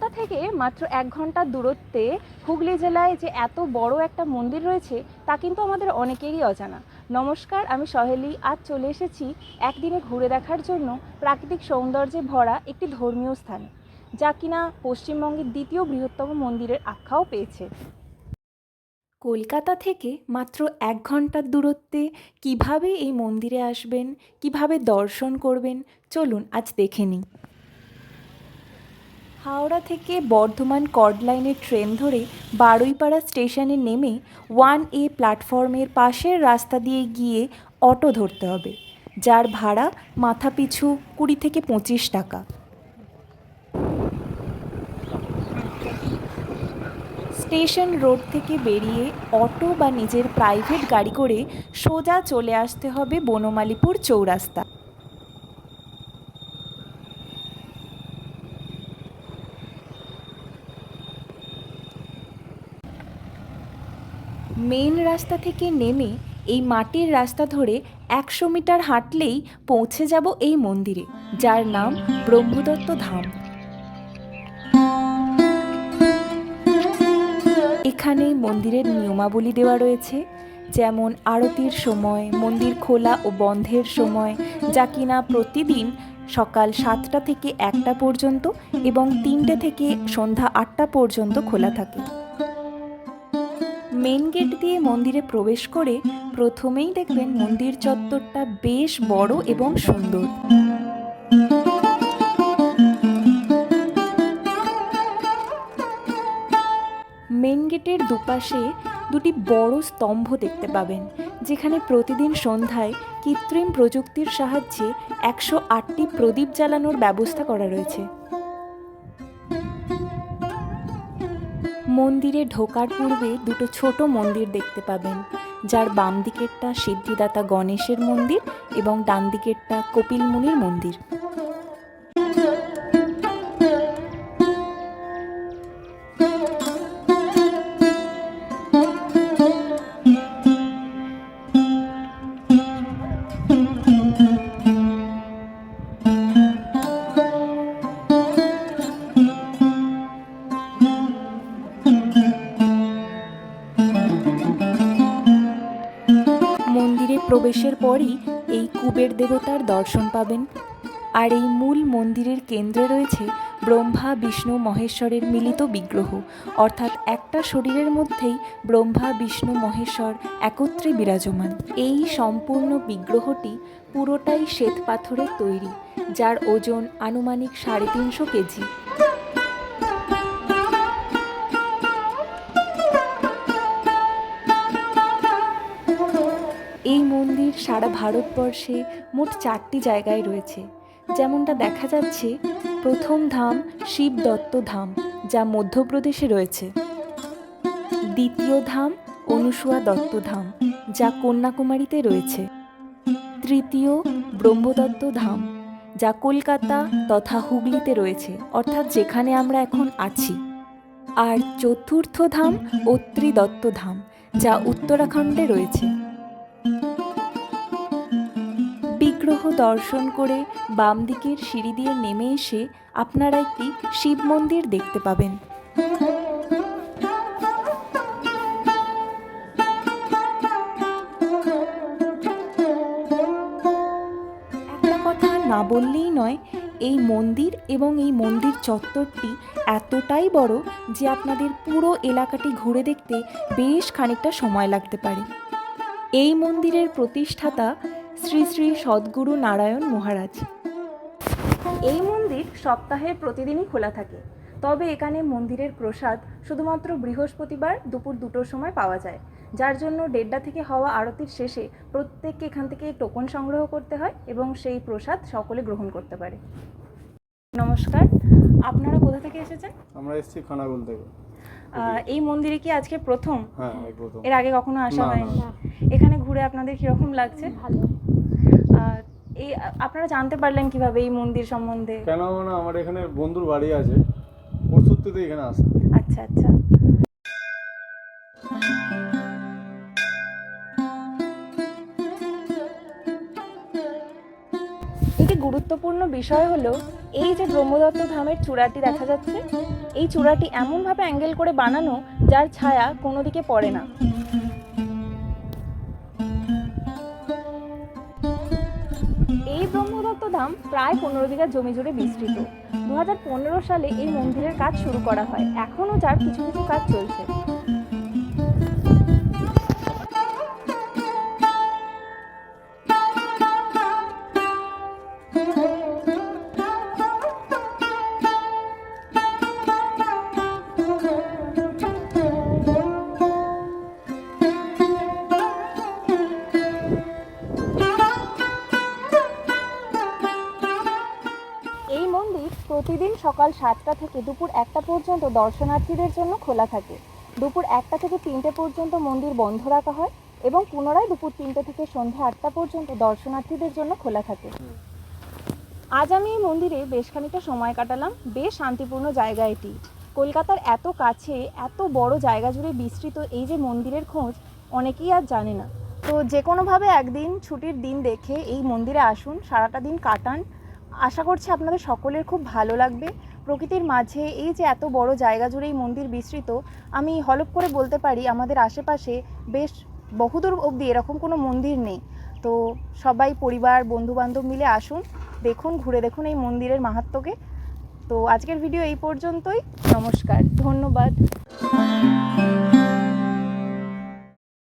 কলকাতা থেকে মাত্র 1 ঘন্টার দূরত্বে হুগলি জেলায় যে এত বড় একটা মন্দির রয়েছে তা কিন্তু আমাদের অনেকেরই অজানা। নমস্কার, আমি সহেলি। আজ চলে এসেছি একদিনে ঘুরে দেখার জন্য প্রাকৃতিক সৌন্দর্যে ভরা একটি ধর্মীয় স্থান, যা কিনা পশ্চিমবঙ্গের দ্বিতীয় বৃহত্তম মন্দিরের আখ্যাও পেয়েছে। কলকাতা থেকে মাত্র 1 ঘন্টার দূরত্বে কিভাবে এই মন্দিরে আসবেন, কিভাবে দর্শন করবেন, চলুন আজ দেখে নিই। হাওড়া থেকে বর্ধমান কর্ড লাইনের ট্রেন ধরে বারুইপাড়া স্টেশনে নেমে 1A প্ল্যাটফর্মের পাশের রাস্তা দিয়ে গিয়ে অটো ধরতে হবে, যার ভাড়া মাথাপিছু 20 থেকে 25 টাকা। স্টেশন রোড থেকে বেরিয়ে অটো বা নিজের প্রাইভেট গাড়ি করে সোজা চলে আসতে হবে বনমালীপুর চৌরাস্তা। মেন রাস্তা থেকে নেমে এই মাটির রাস্তা ধরে 100 মিটার হাঁটলেই পৌঁছে যাব এই মন্দিরে, যার নাম ব্রহ্মদত্ত ধাম। এখানে মন্দিরের নিয়মাবলী দেওয়া রয়েছে, যেমন আরতির সময়, মন্দির খোলা ও বন্ধের সময়, যা কিনা প্রতিদিন সকাল 7টা থেকে 1টা পর্যন্ত এবং 3টে থেকে সন্ধ্যা 8টা পর্যন্ত খোলা থাকে। মেন গেট দিয়ে মন্দিরে প্রবেশ করে প্রথমেই দেখবেন মন্দির চত্বরটা বেশ বড় এবং সুন্দর। মেন গেটের দুপাশে দুটি বড় স্তম্ভ দেখতে পাবেন, যেখানে প্রতিদিন সন্ধ্যায় কৃত্রিম প্রযুক্তির সাহায্যে 108টি প্রদীপ জ্বালানোর ব্যবস্থা করা রয়েছে। মন্দিরে ঢোকার পূর্বে দুটো ছোট মন্দির দেখতে পাবেন, যার বাম দিকেরটা সিদ্ধিদাতা গণেশের মন্দির এবং ডান দিকেরটা কপিল মুনির মন্দির। মন্দিরে প্রবেশের পরই এই কুবের দেবতার দর্শন পাবেন। আর এই মূল মন্দিরের কেন্দ্রে রয়েছে ব্রহ্মা বিষ্ণু মহেশ্বরের মিলিত বিগ্রহ, অর্থাৎ একটা শরীরের মধ্যেই ব্রহ্মা বিষ্ণু মহেশ্বর একত্রে বিরাজমান। এই সম্পূর্ণ বিগ্রহটি পুরোটাই শ্বেত পাথরের তৈরি, যার ওজন আনুমানিক 350 কেজি। এই মন্দির সারা ভারতবর্ষে মোট 4টি জায়গায় রয়েছে। যেমনটা দেখা যাচ্ছে, প্রথম ধাম শিবদত্ত ধাম, যা মধ্যপ্রদেশে রয়েছে। দ্বিতীয় ধাম অনুসুয়া দত্ত ধাম, যা কন্যাকুমারীতে রয়েছে। তৃতীয় ব্রহ্মদত্ত ধাম, যা কলকাতা তথা হুগলিতে রয়েছে, অর্থাৎ যেখানে আমরা এখন আছি। আর চতুর্থ ধাম অত্রি দত্ত ধাম, যা উত্তরাখণ্ডে রয়েছে। বিগ্রহ দর্শন করে বাম দিকের সিঁড়ি দিয়ে নেমে এসে আপনারা একটি শিব মন্দির দেখতে পাবেন। একটা কথা না বললেই নয়, এই মন্দির এবং এই মন্দির চত্বরটি এতটাই বড় যে আপনাদের পুরো এলাকাটি ঘুরে দেখতে বেশ খানিকটা সময় লাগতে পারে। এই মন্দিরের প্রতিষ্ঠাতা শ্রী শ্রী সদ্গুরু নারায়ণ মহারাজ। এই মন্দির সপ্তাহের প্রতিদিনই খোলা থাকে, তবে এখানে মন্দিরের প্রসাদ শুধুমাত্র বৃহস্পতিবার দুপুর 2টোর সময় পাওয়া যায়, যার জন্য 1:30 থেকে হওয়া আরতির শেষে প্রত্যেককে এখান থেকে টোকন সংগ্রহ করতে হয় এবং সেই প্রসাদ সকলে গ্রহণ করতে পারে। নমস্কার, আপনারা কোথা থেকে এসেছেন? আমরা এসেছি খানাকুল থেকে। এই মন্দিরে কি আজকে প্রথম? হ্যাঁ, এই প্রথম। এর আগে কখনো আসা না, হয়নি? না। এখানে ঘুরে আপনাদের কিরকম লাগছে? ভালো। এই আপনারা জানতে পারলেন কিভাবে এই মন্দির সম্বন্ধে? কেন না, আমার এখানে বন্ধুর বাড়ি আছে, ওর সূত্রেতে এখানে আসা। আচ্ছা আচ্ছা। গুরুত্বপূর্ণ বিষয় হলো এই যে ব্রহ্মদত্ত ধামের চূড়াটি দেখা যাচ্ছে, এই চূড়াটি এমনভাবে অ্যাঙ্গেল করে বানানো যার ছায়া কোনো দিকে পড়ে না। এই ব্রহ্মদত্ত ধাম প্রায় 15 বিঘা জমি জুড়ে বিস্তৃত। 2015 সালে এই মন্দিরের কাজ শুরু করা হয়, এখনও যার কিছু কিছু কাজ চলছে। এই মন্দির প্রতিদিন সকাল 7টা থেকে দুপুর 1টা পর্যন্ত দর্শনার্থীদের জন্য খোলা থাকে। দুপুর 1টা থেকে 3টে পর্যন্ত মন্দির বন্ধ রাখা হয় এবং পুনরায় দুপুর 3টে থেকে সন্ধ্যা 8টা পর্যন্ত দর্শনার্থীদের জন্য খোলা থাকে। আজ আমি এই মন্দিরে বেশ খানিকটা সময় কাটালাম। বেশ শান্তিপূর্ণ জায়গা এটি। কলকাতার এত কাছে এত বড় জায়গা জুড়ে বিস্তৃত এই যে মন্দিরের খোঁজ অনেকেই আর জানে না। তো যে কোনোভাবে একদিন ছুটির দিন দেখে এই মন্দিরে আসুন, সারাটা দিন কাটান। আশা করছি আপনাদের সকলের খুব ভালো লাগবে। প্রকৃতির মাঝে এই যে এত বড় জায়গা জুড়ে এই মন্দির বিস্তৃত, আমি হলপ করে বলতে পারি আমাদের আশেপাশে বেশ বহুদূর অবধি এরকম কোনো মন্দির নেই। তো সবাই পরিবার বন্ধুবান্ধব মিলে আসুন, দেখুন, ঘুরে দেখুন এই মন্দিরের মাহাত্ম্যকে। তো আজকের ভিডিও এই পর্যন্তই। নমস্কার, ধন্যবাদ।